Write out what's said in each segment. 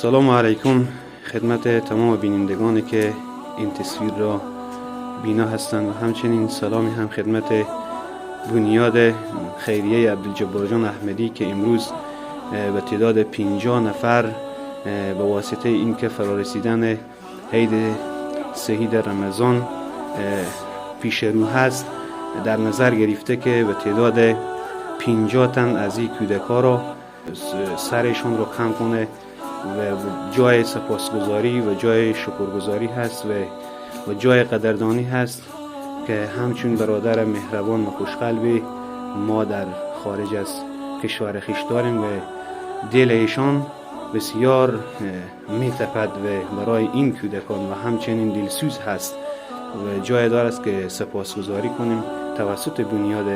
سلام علیکم خدمت تمام بینندگانی که این تصویر را بینا هستند و همچنین سلامی هم خدمت بنیاد خیریه عبدالجبار جان احمدی که امروز به تعداد 50 نفر به واسطه اینکه فرارسیدن عید سهید رمضان پیش رو هست در نظر گرفته که به تعداد 50 تن از این کودک‌ها را سرشون رو خم کنه و جای سپاسگزاری و جای شکرگزاری هست و جای قدردانی هست که همچون برادر مهربان و خوشقلبی ما در خارج از کشور خویش داریم و دل ایشان بسیار میتپد و برای این کودکان و همچنین دلسوز هست و جای دار است که سپاسگزاری کنیم توسط بنیاد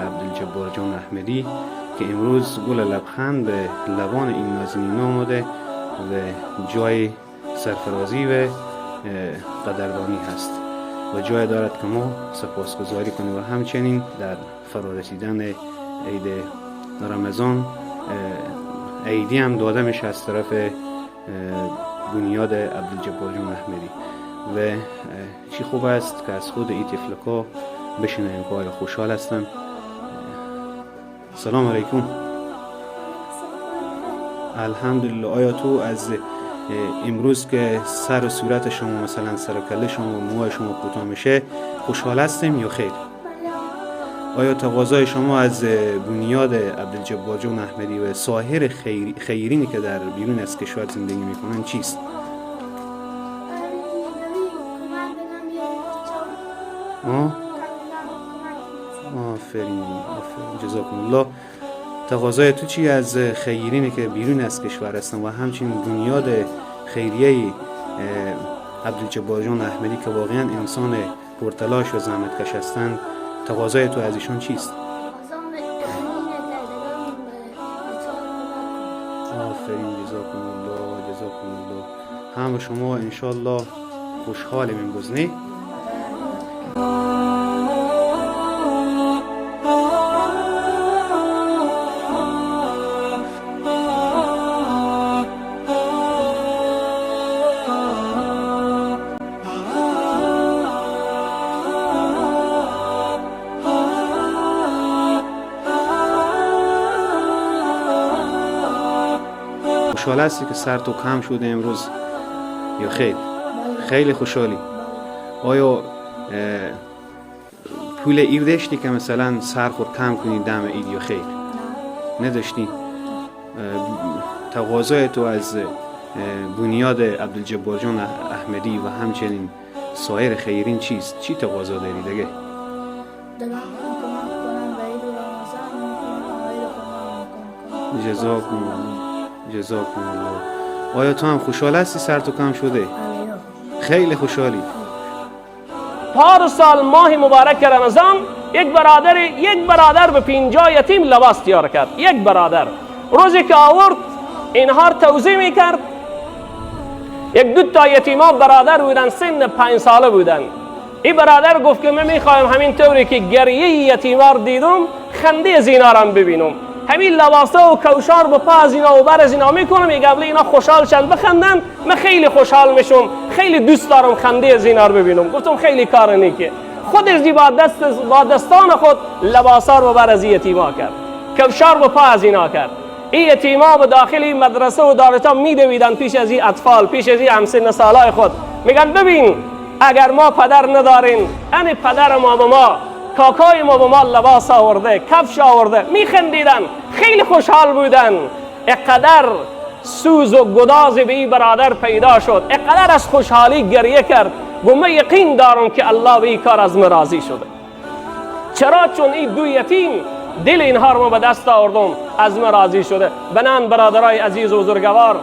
عبدالجبار جان احمدی که امروز گل لبخند به لبان این نازنین آمده و جای سرفرازی و قدردانی هست و جای دارد که ما سپاسگزاری کنیم و همچنین در فرارسیدن عید رمضان عیدی هم داده میشه از طرف بنیاد عبدالجبار جان احمدی و چی خوب است که از خود این طفلکا بشنویم که خوشحال هستم. سلام علیکم. الحمدلله. آیا تو از امروز که سر و صورت شما مثلا سر و کله شما و موهای شما کوتاه میشه خوشحال هستیم یا خیر؟ آیا تقاضای شما از بنیاد عبدالجبار جان احمدی و سایر خیرینی که در بیرون از کشور زندگی میکنن چیست؟ آفرین جزاکم الله. تقاضای تو چی از خیرینی که بیرون از کشور هستن و همچنین بنیاد خیریه عبدالجبار جان احمدی که واقعا انسان پرتلاش و زحمتکش هستند، تقاضای تو از ایشان چیست؟ آفرین جزاکم الله جزاکم الله. همه شما انشالله خوشحالیم امروز نه؟ خوشحال هستی که سر تو کم شده امروز یا خیر؟ خیلی خوشحالی. آیا پول ایر داشتی که مثلا سر خود کم کنی دم اید یا خیر؟ نداشتی؟ تقاضای تو از بنیاد عبدالجبار جان احمدی و همچنین سایر خیرین چیست؟ چی تقاضا داری دیگه؟ جزاکم الله. آیا تو هم خوشحال هستی سر تو کم شده؟ خیلی خوشحالی. پارسال ماه مبارک رمضان یک برادر به 50 یتیم لباس تیار کرد. یک برادر روزی که آورد اینها توزیع میکرد، یک دو تا یتیما برادر بودن، سن 5 ساله بودن. این برادر گفت که من میخوایم همین طوری که گریه یتیما رو دیدم خنده زینا رو ببینم، همین لباسا و کوشار به پا از اینا و بر از اینا میکنم، یک قبل اینا خوشحال شن بخندن، من خیلی خوشحال میشم، خیلی دوست دارم خنده از اینا رو ببینم. گفتم خیلی کار نیکه. خودش با دستان خود لباسا رو بر از یتیما کرد، کوشار به پا از اینا کرد. این یتیما به داخل مدرسه و دارتا میدویدن پیش از این اطفال، پیش از این همسن سالای خود، میگن ببین اگر ما پدر نداریم، ان پدر ما به ما، کاکای ما به ما لباس آورده، کفش آورده، میخندیدن، خیلی خوشحال بودن. اقدر سوز و گداز به این برادر پیدا شد، اقدر از خوشحالی گریه کرد. گفت من یقین دارم که الله به این کار از من راضی شده. چرا؟ چون این دو یتیم دل اینها رو به دست آوردم، از من راضی شده. بنان برادرای عزیز و بزرگوار،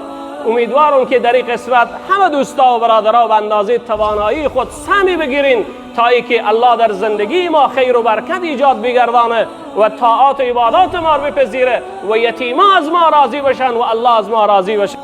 امیدوارم که در این قسمت همه دوستا و برادرها به اندازه توانایی خود سهمی بگیرین تا اینکه الله در زندگی ما خیر و برکت ایجاد بگردانه و طاعات و عبادات ما رو بپذیره و یتیما از ما راضی بشن و الله از ما راضی بشه.